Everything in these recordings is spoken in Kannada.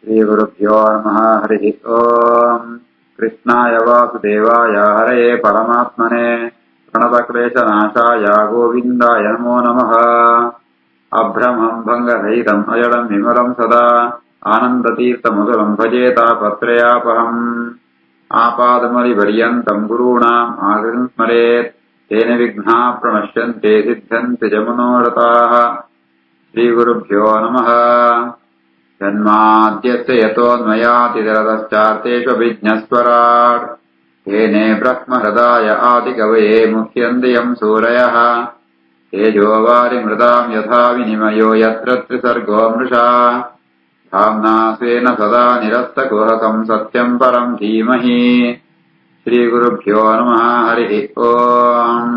श्रीगुरुभ्यो नमः। हरिः ओम्। कृष्णाय वासुदेवाय हरये परमात्मने प्रणतक्लेशनाशाय गोविन्दाय नमो नमः। अभ्रमम् भङ्गरहितम् अजडम् विमलम् सदा आनन्दतीर्थमधुरम् भजेतापत्रयापहम्। आपादमलिपर्यन्तम् गुरूणाम् आगतिम् स्मरेत् तेन विघ्नाः प्रणश्यन्ते सिद्धन्ति च मनोरथाः। श्रीगुरुभ्यो नमः। जन्माद्यस्य यतोऽन्वयातिरतश्चार्तेष्वभिज्ञस्वराट् तेने ब्रह्महृदाय आदिकवये मुह्यन्ति सूरयः। तेजोवारिमृताम् यथा विनिमयो यत्र त्रिसर्गो मृषा धाम्ना स्वेन सदा निरस्तकुहकम् सत्यम् परम् धीमहि। श्रीगुरुभ्यो नमः। हरिः ओम्.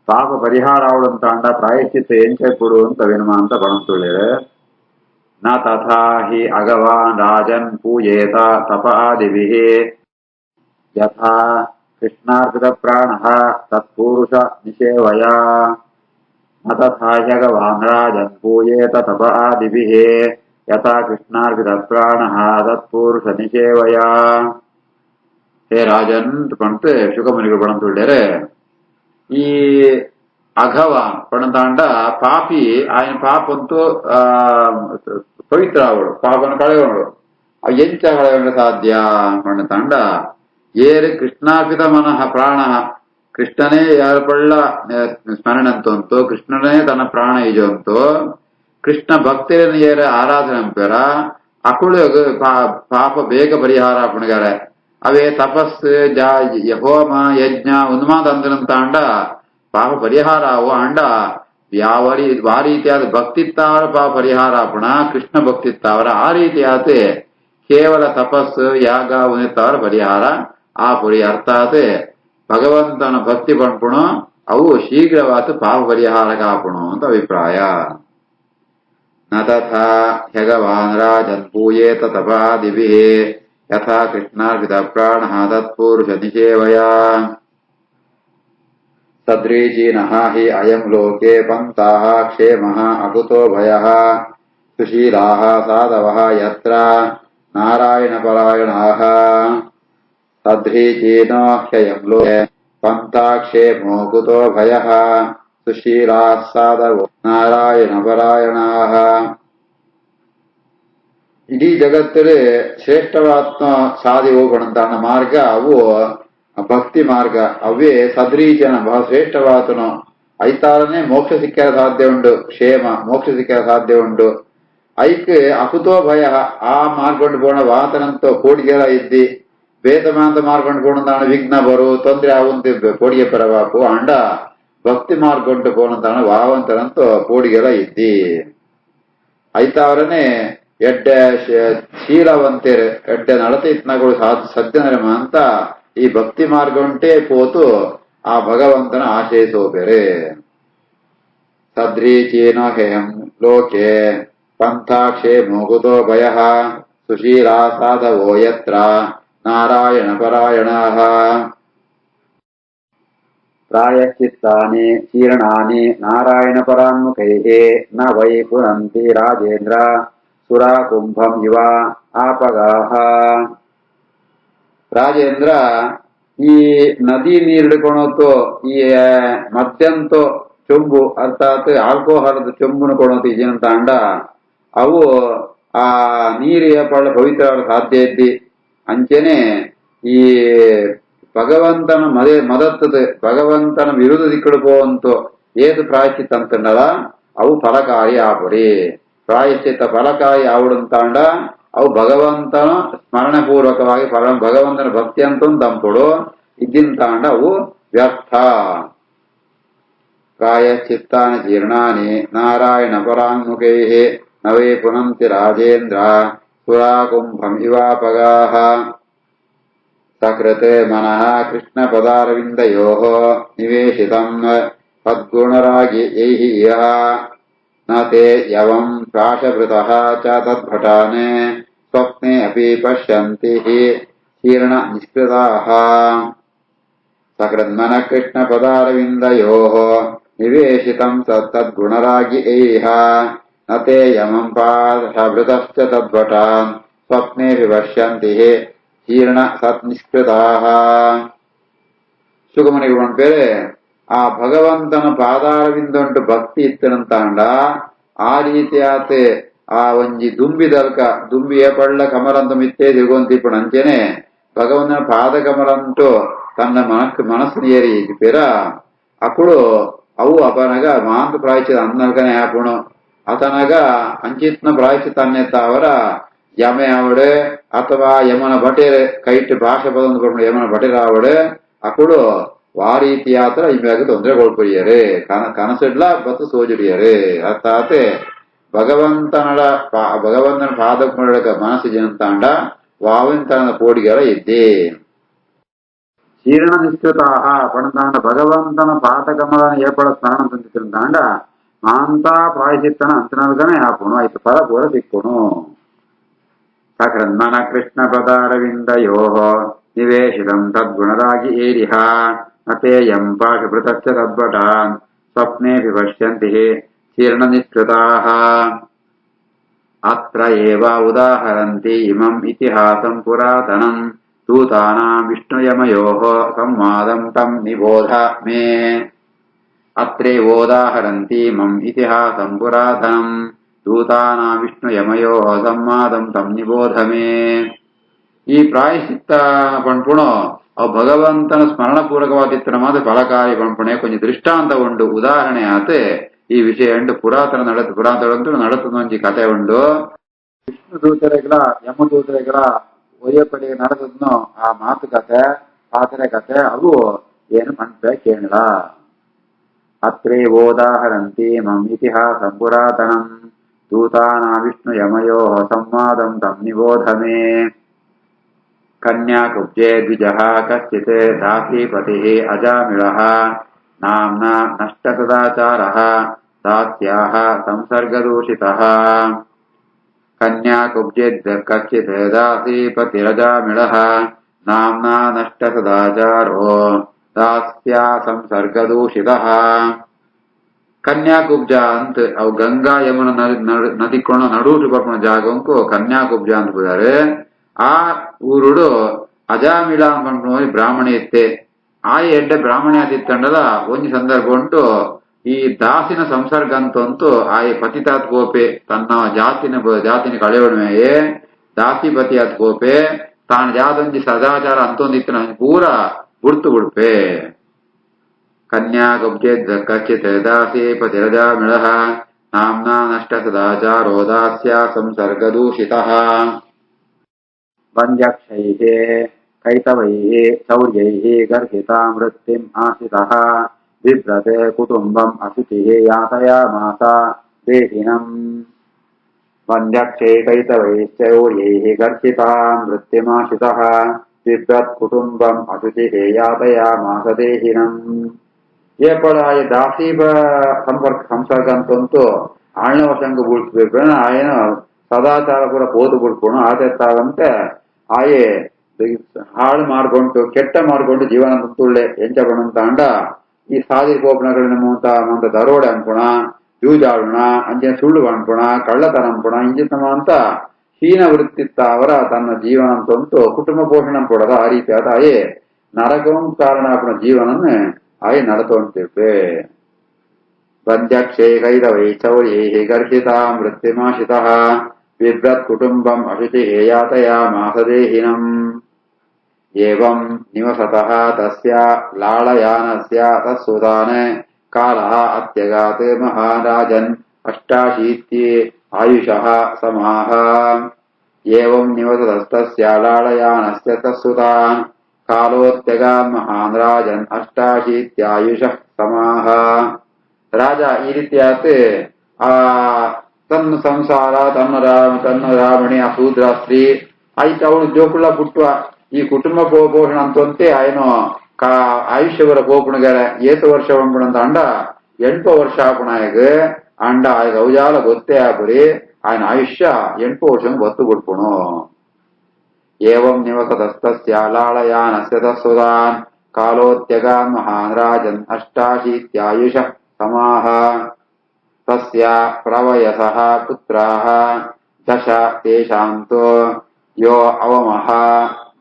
ಪಾಪ ಪರಿಹಾರ ಅವಳಂತಾಂಡ ಪ್ರಾಯಶ್ಚಿತ್ತ ಎಂಚೆ ಕೊಡು ಅಂತ ವಿನುಮ ಅಂತ ಬಣಸುಳಿರೆ. ನ ತಥಾ ಹಿ ಅಗವಾನ್ ರಾಜನ್ ಪೂಜೇತ ತಪ ಆದಿಭಿಃ ಯಥಾ ಕೃಷ್ಣಾರ್ಪಿತ ಪ್ರಾಣಃ ತತ್ಪುರುಷ ನಿಷೇವಯ. ನ ತಥಾ ಹ್ಯಗವಾನ್ ರಾಜನ್ ಪೂಜೇತ ತಪ ಆದಿಭಿಃ ಯಥಾ ಕೃಷ್ಣಾರ್ಪಿತ ಪ್ರಾಣಃ ತತ್ಪುರುಷ ನಿಷೇವಯ. ಹೇ ರಾಜನ್ ಪಣತೆ ಶುಕಮುನಿಗಳು ಬಣಸುಳಿರೆ. ఈ అఘవ పణదాండ పాపి ఆయన పాపంతో ಪವಿತ್ರ ಅವಳು ಪಾಪನ ಕಳೆಯೋಳು. ಅವು ಎಂಚ ಕಳೆಯೋಣ ಸಾಧ್ಯ ಪಣದಾಂಡ ಏರಿ ಕೃಷ್ಣಾರ್ಪಿತ ಮನಃ ಪ್ರಾಣ ಕೃಷ್ಣನೇ ಯಾರಪಳ್ಳ ಸ್ಮರಣಂತಂತೋ ಕೃಷ್ಣನೇ ತನ್ನ ಪ್ರಾಣ ಇಜಂತೋ ಕೃಷ್ಣ ಭಕ್ತಿರನ್ನು ಏರ ಆರಾಧನೆ ಪೇರ ಅಕುಳು ಪಾಪ ಬೇಗ ಪರಿಹಾರ ಪುಣಗಾರೆ. అవే తపస్సు హోమ యజ్ఞ ಉನ್ಮಾದ ಅಂದ್ರಂತಾಂಡ ಪಾಪ ಪರಿಹಾರ ಅವು ಅಂಡ ಆ ರೀತಿಯಾದ ಭಕ್ತಿತ್ತಾವರ ಪಾಪ ಪರಿಹಾರ ಪುಣ ಕೃಷ್ಣ ಭಕ್ತಿತ್ತಾವರ ಆ ರೀತಿಯಾದ ಕೇವಲ ತಪಸ್ಸು ಯಾಗ ಉನಿತಾವರ ಪರಿಹಾರ ಆ ಪುರಿ ಅರ್ಥಾತ್ ಭಗವಂತನ ಭಕ್ತಿ ಪಣ್ಪುಣ ಅವು ಶೀಘ್ರವಾದ ಪಾಪ ಪರಿಹಾರ ಕಾಪುಣ ಅಂತ ಅಭಿಪ್ರಾಯ. ನ ತಥಾ ಹ್ಯಗವಾನ್ ರಾಜನ್ ಪೂಯೇತ ತಪಾದಿಭಿಃ ಯಥಾ ಕೃಷ್ಣಾರ್ಪಿತ ಪ್ರಾಣಃ ತತ್ಪುರುಷ ನಿಷೇವಯ. ಸದೃಶೀನಃ ಹಿ ಅಯಂ ಲೋಕೆ ಪಂಥಾಃ ಕ್ಷೇಮಃ ಅಕುತೋ ಭಯಃ ಸುಶೀಲಾಃ ಸಾಧವಃ ಯತ್ರ ನಾರಾಯಣಪರಾಯಣಾಃ. ಸದೃಶೀನೋ ಹ್ಯಯಂ ಲೋಕೆ ಪಂಥಾಃ ಕ್ಷೇಮೋ ಕುತೋ ಭಯಃ ಸುಶೀಲಾಃ ಸಾಧವೋ ನಾರಾಯಣಪರಾಯಣಾಃ. ಇಡೀ ಜಗತ್ತಲ್ಲಿ ಶ್ರೇಷ್ಠವಾತ್ಮ ಸಾಧಿ ಹೋಗೋಣಂತ ಮಾರ್ಗ ಅವು ಭಕ್ತಿ ಮಾರ್ಗ ಅವೇ ಸದೃಶನ ಬಹಳ ಶ್ರೇಷ್ಠವಾತನು ಐತಾರನೇ ಮೋಕ್ಷ ಸಿಕ್ಕ ಸಾಧ್ಯ ಉಂಟು. ಕ್ಷೇಮ ಮೋಕ್ಷ ಸಿಕ್ಕ ಸಾಧ್ಯ ಉಂಟು. ಐಕ್ ಅಕುತೋ ಭಯ ಆ ಮಾರ್ಕೊಂಡು ಪೋಣ ವಾತನಂತ ಕೋಡಿಗೆಲ ಇದ್ದಿ ಬೇತಮಾಂತ ಮಾರ್ಕೊಂಡು ಪೋಣಂತಾಣ ವಿಘ್ನ ಬರು ತೊಂದ್ರೆ ಆವಂತ ಕೋಡಿಗೆ ಪರವಾಪು ಅಂಡ ಭಕ್ತಿ ಮಾರ್ಕೊಂಡು ಪೋಣಂತಾಣ ವಾವಂತನಂತ ಕೋಡಿಗೆಲ ಇದ್ದಿ ಐತಾವರನೇ ಎಡ್ಡೆ ಶೀಲವಂತೇರು ಎಡ್ಡೆ ನಡತೈತ್ನಗಳು ಸಜ್ಜನರಮ ಅಂತ ಈ ಭಕ್ತಿ ಮಾರ್ಗ ಉಂಟೇ ಪೋತು ಆ ಭಗವಂತನ ಆಶಯಿಸೋ ಬೇರೆ. ಸದೃಶೀನೋ ಹೇಯಂ ಲೋಕೆ ಪಂಥಾಕ್ಷೇಮೋ ಕುತೋ ಭಯಃ ಸುಶೀಲಾ ಸಾಧವೋ ಯತ್ರ ನಾರಾಯಣ ಪರಾಯಣಾಃ. ಪ್ರಾಯಶ್ಚಿತ್ತಾನಿ ಶೀರ್ಣಾನಿ ನಾರಾಯಣ ಪರಾನ್ಮುಖೈಃ ನ ವೈ ಪುನಂತಿ ರಾಜೇಂದ್ರ ಸುರಾ ಕುಂಭಂ ಇವ ಆಪಗಾಹ. ರಾಜೇಂದ್ರ ಈ ನದಿ ನೀರು ಹಿಡ್ಕೊಳೋತು ಈ ಮದ್ಯಂತೋ ಚೊಂಬು ಅರ್ಥಾತ್ ಆಲ್ಕೋಹಾಲದ ಚೊಂಬುನ ಕೊಡೋತು ಈಜಿನಂತ ಅಂಡ ಅವು ಆ ನೀರಿಯ ಪಳ್ಳ ಪವಿತ್ರ ಸಾಧ್ಯ ಇದ್ದಿ ಅಂಚೆನೆ ಈ ಭಗವಂತನ ಮದತ್ತದ ಭಗವಂತನ ವಿರುದ್ಧ ದಿಕ್ಕಡು ಪೋವಂತು ಏದು ಪ್ರಾಯಶ್ಚಿತ್ತ ಅಂತಂಡಲ್ಲ ಅವು ಫಲಕಾರಿ ಆಪುರಿ. ಪ್ರಾಯಶ್ಚಿತ್ತ ಫಲಕಾರಿ ಆವುಡಂತಾಂಡ ಅವು ಭಗವಂತನ ಸ್ಮರಣೆ ಪೂರ್ವಕವಾಗಿ ಭಗವಂತನ ಭಕ್ತಿ ಅಂತ ತಂಪುಡು ಇದ್ದಿಂತಾಂಡ ಅವು ವ್ಯರ್ಥ. ಪ್ರಾಯಶ್ಚಿತ್ತಾನಿ ಜೀರ್ಣಾನಿ ನಾರಾಯಣ ಪರಾನ್ಮುಖೈಃ ನವೇ ಪುನಂತಿ ರಾಜೇಂದ್ರ ಸುರಾಕುಂಭಂ ಇವಾಪಗಾಃ. ಸಕೃತ್ ಮನಃ ಕೃಷ್ಣ ಪದಾರವಿಂದಯೋಃ ನಿವೇಶಿತಂ ತದ್ಗುಣರಾಗಿ ಯೈಹಿ ಯಃ ನ ತೇ ಯವಂ ಪ್ರಾಶಭೃತಃ ಚ ತದ್ಭಟಾನ್ ಸ್ವಪ್ನೆ ಅಪಿ ಪಶ್ಯಂತಿ ಶೀರ್ಣ ನಿಷ್ಕೃತಾಃ. ಸಕೃನ್ಮನಃ ಕೃಷ್ಣ ಪದಾರವಿಂದಯೋಃ ನಿವೇಶಿತಂ ತದ್ಗುಣರಾಗಿ ಯೈಹ ನತೆ ಯಮಂ ಪಾದೃತಶ್ಚ ತದ್ವಟಾನ್ ಸ್ವಪ್ನೆ ವಿವಶ್ಯಂತಿ ಜೀರ್ಣ ಸತ್ ನಿಷ್ಕೃತಾಃ. ಸುಗಮನಿಗಳು ಬೇರೆ ಆ ಭಗವಂತನ ಪಾದಾರವಿಂದುಂಟು ಭಕ್ತಿ ಇತ್ತನಂತಾಂಡ ಆ ರೀತಿಯಾತೆ ಆ ಒಂಜಿ ದುಂಬಿದಲ್ಕ ದುಂಬಿಯ ಪಳ್ಳ ಕಮಲಂತ ಮಿತ್ತೇ ದಿಗೊಂತಿಪ್ಪು ಅಂಚೆನೆ ಭಗವಂತನ ಪಾದ ಕಮಲಂಟು ತನ್ನ మనస్సుని ఏరి పేర అప్పుడు అవు అపనగా మాంత ప్రాయచిత అన్నల్కనే ఆపుణు అతనగా అంచిత్న ಪ್ರಾಯಚಿತನ್ನೇ ತಾವರ ಯಮೆ ಆವಡೆ ಅಥವಾ ಯಮನ ಬಟೇರೆ ಕೈಟ್ ಭಾಷೆ ಪದೊಂದು ಯಮನ ಬಟೇರ ಆವಡೆ ಅಕ್ಕಳು ಆ ರೀತಿಯಾತ್ರ ಇಮ್ಯಾಗ ತೊಂದರೆಗೊಳ್ಪಡಿಯರೆ ಕನಸಿಡ್ಲ ಬತ್ತು ಸೋಜುಡಿಯರೆ ಅರ್ಥಾತ್ ಭಗವಂತನ ಪಾದಕ ಮನಸ್ಸು ಜನತಾಂಡ ವಾವಂತನ ಪೋಡಿಗೆರ ಇದ್ದೆ ಜೀರ್ಣ ನಿಷ್ಕೃತಾಹ ಪಣತಾಂಡ ಭಗವಂತನ ಪಾದಕಮಲನ ಏರ್ಪಡ ಸ್ಮರಣ ತಂದಿದ್ದಾಂಡ ಮಾಂತ ಪ್ರಾಯಚಿತ್ತನ ಅಂತನಲ್ಗನೆ ಆಪುಣು ಆಯ್ತು ಪದ ಪೂರ ಸಿಕ್ಕುಣು ಸಕೃನ್ಮನ ಕೃಷ್ಣ ಪದಾರವಿಂದಯೋ ನಿವೇಶಿತಂ ತದ್ಗುಣರಾಗಿ ಏರಿಹ ಅತೇಯಂ ಪಾಶಭೃತಶ್ಚ ತದ್ವಟಾನ್ ಸ್ವಪ್ನೆ ವಿಪಶ್ಯಂತಿ ಜೀರ್ಣ ನಿಷ್ಕೃತಾಃ. ಅತ್ರ ಏವ ಉದಾಹರಂತಿ ಇಮಂ ಇತಿಹಾಸಂ ಪುರಾತನಂ ದೂತಾನಾಂ ವಿಷ್ಣುಯಮಯೋಃ ಸಂವಾದಂ ತಂ ನಿಬೋಧ ಮೇ. ಅತ್ರೇವೋದಾಹರಂತಿ ಇಮಂ ಇತಿಹಾಸಂ ಪುರಾತನಂ ದೂತಾನಾಂ ವಿಷ್ಣುಯಮಯೋಃ ಸಂವಾದಂ ತಂ ನಿಬೋಧ ಮೇ. ಈ ಪ್ರಾಯಶ್ಚಿತ್ತ ಪಂಪುಣೋ ಅವು ಭಗವಂತನ ಸ್ಮರಣ ಪೂರಕವಾದಿತ್ತನ ಮಾತ್ರ ಫಲಕಾರಿ ಪಂಪುಣೆ ಕೊಂಚ ದೃಷ್ಟಾಂತ ಉಂಡು ಉದಾಹರಣೆ ಆತೆ ಈ ವಿಷಯ ಉಂಡು ಪುರಾತನ ನಡತದೊಂಜಿ ಕಥೆ ಉಂಡು. ವಿಷ್ಣು ದೂತರೆಗಳ ಯಮದೂತರೆಗಳ ಒಯ್ಯಪಡಿಗೆ ನಡೆದದ್ನು ಆ ಮಾತುಕತೆ ಪಾತ್ರೆ ಕಥೆ ಅವು ಏನು ಪಂಪೆ ಕೇಳಲ. ಅತ್ರೇವೋದಾಹರಂತಿ ಮಂ ಇತಿಹಾಸಂ ಪುರಾತನಂ ದೂತಾನ ವಿಷ್ಣು ಯಮಯೋಃ ಸಂವಾದಂ ತಂ ನಿಬೋಧ ಮೇ. ಕನ್ಯಾಕುಬ್ಜೆ ದ್ವಿಜಃ ಕಶ್ಚಿತ್ ದಾಸೀಪತಿಃ ಅಜಾಮಿಳಃ ನಾಮ್ನಾ ನಷ್ಟಸದಾಚಾರಃ ದಾಸ್ಯಾಃ ಸಂಸರ್ಗದೂಷಿತಃ. ಕನ್ಯಾಕುಬ್ಜೆ ಕಶ್ಚಿತ್ ದಾಸೀಪತಿರಜಾಮಿಳಃ ನಾಮ್ನಾ ನಷ್ಟಸದಾಚಾರೋ ದಾಸ್ಯಾ ಸಂಸರ್ಗದೂಷಿತಃ. ಕನ್ಯಾಕುಬ್ಜ ಅಂತ ಅವು ಗಂಗಾ ಯಮುನ ನದಿಕೊಂಡ ನಡೂಟು ಬರ್ಕೊಂಡ ಜಾಗಂಕು ಕನ್ಯಾಕುಬ್ಜ ಅಂತ ಬಿದ್ದಾರೆ. ಆ ಊರುಡು ಅಜಾಮಿಳ ಅನ್ಕೊಂಡು ಬ್ರಾಹ್ಮಣಿ ಇತ್ತೆ. ಆ ಎಡ್ಡೆ ಬ್ರಾಹ್ಮಣಿ ಆದಿತ್ತಂಡದ ಒಂಜಿ ಸಂದರ್ಭ ಉಂಟು ಈ ದಾಸಿನ ಸಂಸರ್ಗ ಅಂತಂತೂ ಆಯೆ ಪತಿತಾತ್ ಗೋಪೆ ತನ್ನ ಜಾತಿನ ಕಳೆಯೊಡಮೆಯೇ ದಾಸಿ ಆತ್ ಗೋಪೆ ತಾನು ಜಾದೊಂಜಿ ಸದಾಚಾರ ಅಂತೊಂದಿತ್ತು ಪೂರ ಗುರ್ತು ಬಿಡ್ಪೆ. ಕನ್ಯಾಕುಬ್ಜೆ ಕಚ್ಚಿತ್ ದಾಸಿ ಪತಿರಜಾಮಿಳಃ ನಾಮ್ನಾ ನಷ್ಟ ಸದಾಚಾರೋ ದಾಸ್ಯ ಸಂಸರ್ಗದೂಷಿತಃ. ವಂದ್ಯಕ್ಷೈಃ ಕೈತವೈಃ ಚೌರ್ಯೈಃ ಗರ್ಹಿತಾಂ ವೃತ್ತಿಂ ಆಶ್ರಿತಃ ಬಿಭ್ರತೆ ಕುಟುಂಬಂ ಅಶುಚಿಃ ಯಾತಯಾಮಾಸ ದೇಹಿನಂ. ವಂದ್ಯಕ್ಷೈಃ ಕೈತವೈಃ ಚೌರ್ಯೈಃ ಗರ್ಹಿತಾಂ ವೃತ್ತಿಮಾಶ್ರಿತಃ ಬಿಭ್ರತ್ ಕುಟುಂಬಂ ಅಶುಚಿಃ ಯಾತಯಾಮಾಸ ದೇಹಿನಂ. ಏಪಳ ದಾಸಿ ಸಂಸರ್ಗ ಅಂತಂತೂ ಆಳ್ನ ವರ್ಷಂಗ ಬೀಳ್ಸ್ಬೇಕು ಆಯನ ಸದಾಚಾರ ಕೂಡ ಪೋದು ಬಿಡ್ಕೊಂಡು ಆತೆತ್ತಾವಂತೆ ಆಯೆ ಹಾಳು ಮಾಡ್ಕೊಂಡು ಕೆಟ್ಟ ಮಾಡ್ಕೊಂಡು ಜೀವನ ತುಳ್ಳೆ ಎಂಚ ಬಣ್ಣಂತ ಅಂಡ ಈ ಸಾದಿ ಕೋಪಣಗಳನ್ನ ಮಂತ ದರೋಡೆ ಅನ್ಪುಣ ಜೂಜಾಡುಣ ಅಂಚಿನ ಸುಳ್ಳು ಅನ್ಪುಣ ಕಳ್ಳತನ ಅನ್ಪುಣ ಇಂಜಿತಮ ಅಂತ ಹೀನ ವೃತ್ತಿತ್ತ ಅವರ ತನ್ನ ಜೀವನ ಅಂತಂತೂ ಕುಟುಂಬ ಪೋಷಣೆ ಕೊಡದ ಆ ರೀತಿಯಾದ ಆಯೆ ನರಕಂ ಕಾರಣ ಆಪಣ ಜೀವನನ್ನ ಆಯೆ ನಡತೊಂತಿರ್ಬೆ. ವಂದ್ಯಕ್ಷೇ ಕೈದವೈ ಚೌರ್ಯೈಃ ಗರ್ಹಿತಾಂ ವೃತ್ತಿಮಾಶ್ರಿತಃ ಬಿಭ್ರತ್ ಕುಟುಂಬಂ ಅಶುಚಿಃ ಯಾತಯಾಮಾಸ ದೇಹಿನಂ. ಏವಂ ನಿವಸತಃ ತಸ್ಯ ಲಾಳಯಾನಸ್ಯ ತತ್ಸುತಾನ್ ಕಾಲಃ ಅತ್ಯಗಾತ್ ಮಹಾರಾಜನ್ ಅಷ್ಟಾಶೀತ್ಯೆ ಆಯುಷಃ ಸಮಾಹ. ಏವಂ ನಿವಸತಸ್ತಸ್ಯ ಲಾಳಯಾನಸ್ಯ ತತ್ಸುತಾನ್ ಕಾಲೋತ್ಯಗಾತ್ ಮಹಾನ್ ರಾಜನ್ ಅಷ್ಟಾಶೀತ್ಯಾಯುಷಃ ಸಮಾಹ. ರಾಜ ಈ ರೀತಿಯಾತ ಆ ತನ್ನ ಸಂಸಾರ ತನ್ನ ರಾಮಣಿ ಆ ಶೂದ್ರ ಸ್ತ್ರೀ ಆಯ್ತು ಅವಳು ಜೋಕುಳ ಪುಟ್ಟುವ ಈ ಕುಟುಂಬ ಪೋಷಣ ಅಂತಂತೆ ಆಯ್ನು ಆಯುಷ್ಯವರ ಪೋಪುಣಗಾರ ಏತು ವರ್ಷ ಬಂದ್ಬಿಡಂತ ಅಂಡ 8 ವರ್ಷ ಆಪುಣಾಯಗ ಅಂಡ ಆಯ್ಗ ಅವಜಾಲ ಗೊತ್ತೇ ಆಪುರಿ ఆయన ಆಯುಷ್ಯ 8 ವರ್ಷ ಗೊತ್ತು ಬಿಡ್ಪುಣು. ಏವಂ ನಿವಸತಸ್ತಸ್ಯ ಲಾಳಯಾನಸ್ಯ ತತ್ಸುತಾನ್ ಕಾಲೋತ್ಯಗಾನ್ ಮಹಾನ್ ರಾಜನ್ ಅಷ್ಟಾಶೀತ್ಯಾಯುಷಃ ಸಮಾಹ. ತಸ್ಯ ಪ್ರವಯಸಃ ಪುತ್ರಾಃ ದಶ ತೇಷಾಂತೋ ಯೋ ಅವಮಃ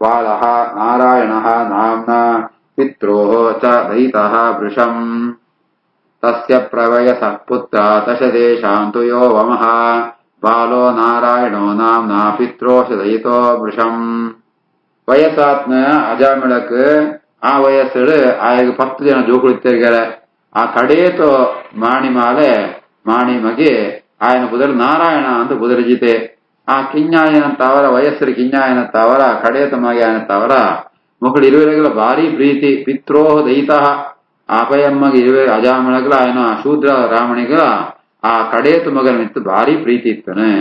ಬಾಲಃ ನಾರಾಯಣಃ ನಾಮ್ನಾ ಪಿತ್ರೋಃ ಚ ದಯಿತಃ ವೃಷಂ ತಸ್ಯ ಪ್ರವಯಸಃ ಪುತ್ರ ದಶ ತೇಷಾಂತೋ ಯೋ ಅವಮಃ ಬಾಲೋ ನಾರಾಯಣೋ ನಾಮ್ನಾ ಪಿತ್ರೋಃ ಚ ದಯಿತೋ ವೃಷಂ ವಯಸ್ಸಾತ್ಮ ಅಜಾಮಿಳಕ್ಕೆ ಆ ವಯಸ್ಸಳು ಆಗ 10 ಜನ ಜೋಕುಳಿತಿರ್ಗಾರೆ ಆ ಕಡೇತೋ ಮಾಣಿ ಮಗೆ ఆయన బుదరు నారాయణ ಅಂತ బుదరిజితే ಆ ಕಿಂಜಾಯನ ತವರ ವಯಸ್ಸರು ಕಿಂಜಾಯನ ತವರ ಕಡೇತ ಮಗೆ ఆయన ತವರ ಮಕ್ಕಳು ಇರುವೆಗಳ ಭಾರಿ ಪ್ರೀತಿ ಪಿತ್ರೋಹ ದಯಿತಃ ಆಪಯಮ್ಮಗೆ ಇರುವೆ ಅಜಾಮಳಗಳ ఆయన ಶೂದ್ರ ರಾಮಣಿಗಳ ಆ ಕಡೇತ ಮಗನ ಮಿತ್ತು ಭಾರಿ ಪ್ರೀತಿ ಇತ್ತನೆ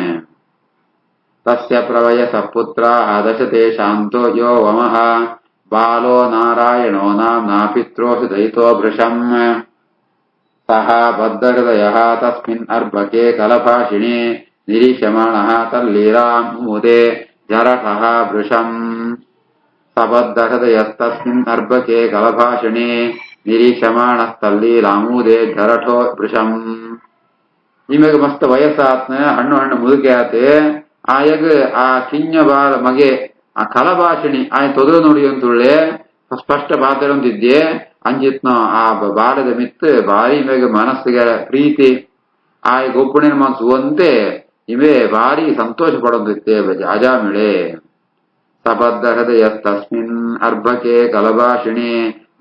ತಸ್ಯ ಪ್ರವಯಸ ಪುತ್ರ ದಶತೆ ಶಾಂತೋ ಯೋ ವಮಃ ಬಾಲೋ ನಾರಾಯಣೋ ನಾಮ್ನಾ ಪಿತ್ರೋಹ ದಯಿತೋ ಭೃಶಂ ಸಹ ಬದ್ಧಹೃದಯಃ ತಸ್ಮಿನ್ ಅರ್ಭಕೆ ಕಲಭಾಷಿಣಿ ನಿರೀಕ್ಷಮಾಣಃ ತಲ್ಲೀರಾಂ ಮುದೆ ಜರಠಃ ವೃಷಂ ಸಬದ್ಧಹೃದಯಸ್ತಸ್ಮಿನ್ ಅರ್ಭಕೆ ಕಲಭಾಷಿಣಿ ನಿರೀಕ್ಷಮಾಣಸ್ತಲ್ಲೀರಾಮೂದೆ ಜರಠೋ ವೃಷಂ ನಿಮಗೆ ಮಸ್ತ್ ವಯಸ್ಸಾತ್ನ ಹಣ್ಣು ಮುದುಕೆ ಆತೆ ಆಯಗ ಆ ಕಿಂಜ ಬಾಲ ಮಗೆ ಆ ಕಲಭಾಷಿಣಿ ಆಯ ತೊದಲು ನೋಡಿ ಅಂತುಳ್ಳೆ ಸ್ಪಷ್ಟ ಪಾತ್ರೊಂದಿದ್ದೆ ಅಂಜಿತ್ನ ಆ ಬಾಲದ ಮಿತ್ ಭಾರಿ ಮೇಗ ಮನಸ್ಸಿಗೆ ಪ್ರೀತಿ ಆಯ ಗೊಬ್ಬಣಿನ ಮನಸ್ಸು ಒಂದೇ ಇವೇ ಭಾರಿ ಸಂತೋಷ ಪಡೊಂದಿತ್ತೆ ಅಜಾಮಿಳೆ ಸಬದ್ಧ ಹೃದಯಸ್ತಸ್ಮಿನ್ ಅರ್ಭಕೆ ಕಲಭಾಷಿಣಿ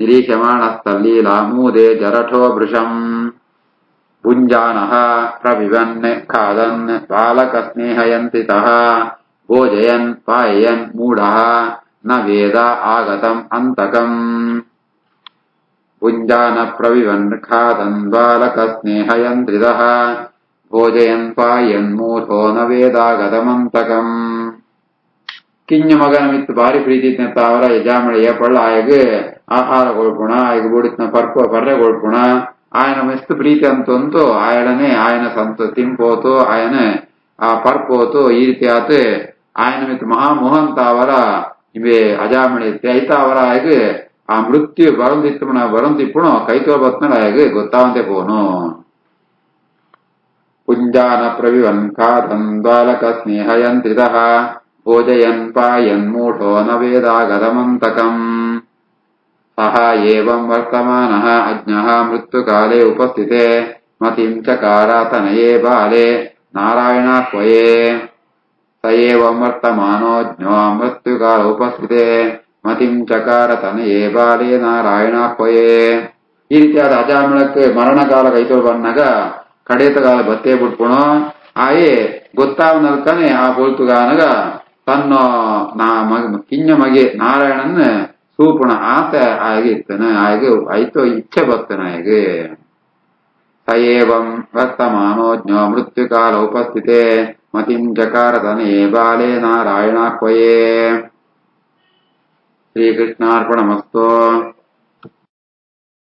ನಿರೀಕ್ಷಮಾಣಸ್ತಲ್ಲೀಲಾಮೂದೆ ಜರಠೋ ವೃಷಂ ಭುಂಜಾನಃ ಪ್ರವಿವನ್ ಖಾದನ್ ಬಾಲಕ ಸ್ನೇಹಯಂತಿತಃ ಭೋಜಯನ್ ಪಾಯಯನ್ ಮೂಢಃ ನ ವೇದ ಆಗತಂ ಅಂತಕಂ ಭುಂಜಾನ ಪ್ರವಿವನ್ ಖಾದನ್ ಬಾಲಕ ಸ್ನೇಹಯಂತ್ರಿತಃ ಭೋಜಯನ್ ಪಾಯನ್ ಮೂಢೋ ನ ವೇದಾಗತಮಂತಕಂ ಕಿಂಜ ಮಗನ ಮಿತ್ತು ಭಾರಿ ಪ್ರೀತಿ ಅವರ ಯಜಾಮಳೆಯ ಪಳ್ಳ ಆಯಗ ಆಹಾರ ಕೊಳ್ಪುಣ ಆಯಗ ಬುಡಿತ್ನ ಪರ್ರೆ ಕೊಳ್ಪುಣ ఆయన ಮೆಸ್ತು ಪ್ರೀತಿ ಅಂತಂತೂ ఆయననే ఆయన ಸಂತ ತಿಂಪೋತು ఆయన ಆ ಪರ್ಪೋತು ಈ ರೀತಿ ಆತ ఆయన ಮಿತ್ ಮಹಾಮೋಹಂತ ಅವರ ಇವೇ ಅಜಾಮಣಿ ಐತ ಅವರ ಆಯಗ ಆ ಮೃತ್ಯು ಬರಂದಿಪ್ಪುಣ ಕೈತೋ ಬತ್ನ ಆಯಗ ಗೊತ್ತಾವಂತೆ ಪೋನು ಪುಂಜಾನ ಪ್ರವಿವನ್ ಖಾದನ್ ಬಾಲಕ ಸ್ನೇಹಯಂತ್ರಿತಃ ಭೋಜಯನ್ ಪಾಯನ್ ಮೂಢೋ ನ ವೇದಾಗತಮಂತಕಂ ಸಹ ಏವಂ ವರ್ತಮಾನಃ ಅಜ್ಞಃ ಮೃತ್ಯುಕಾಲೇ ಉಪಸ್ಥಿತೆ ಮತಿಂ ಚಕಾರ ತನಯೇ ಬಾಲೆ ನಾರಾಯಣಾಹ್ವಯೇ ಸ ಏವಂ ವರ್ತಮಾನೋ ಜ್ಞೋ ಮೃತ್ಯುಕಾಲ ಉಪಸ್ಥಿತೆ ಮತಿಂ ಚಕಾರ ತನಯೇ ಬಾಲೆ ನಾರಾಯಣಾಹ್ವಯೇ ಈ ರೀತಿಯಾದ ಅಜಾಮಿಳಕ್ಕೆ ಮರಣಕಾಲ ಕೈತೊಳು ಬಂದಾಗ ಕಡೇತಗಾಲ ಬತ್ತೇ ಬಿಟ್ಪುಣೋ ಆಯೇ ಗೊತ್ತಾವನಲ್ಕನೆ ಆ ಬೋಲ್ತುಗಾನಗ ತನ್ನ ಕಿಂಜ ಮಗೆ ನಾರಾಯಣನ್ ಸೂಪುಣ ಆತ ಆಗಿ ಇರ್ತನೆ ಆಗ ಐತೋ ಇಚ್ಛೆ ಭಕ್ತನ ಆಗಿ ಸ ಏವಂ ವರ್ತಮಾನೋ ಜ್ಞೋ ಮೃತ್ಯುಕಾಲ ಉಪಸ್ಥಿತೆ ಮತಿಂ ಚಕಾರ ತನೇ ಬಾಲೆ ನಾರಾಯಣಾಹ್ವಯೇ ಶ್ರೀಕೃಷ್ಣಾರ್ಪಣಮಸ್ತು.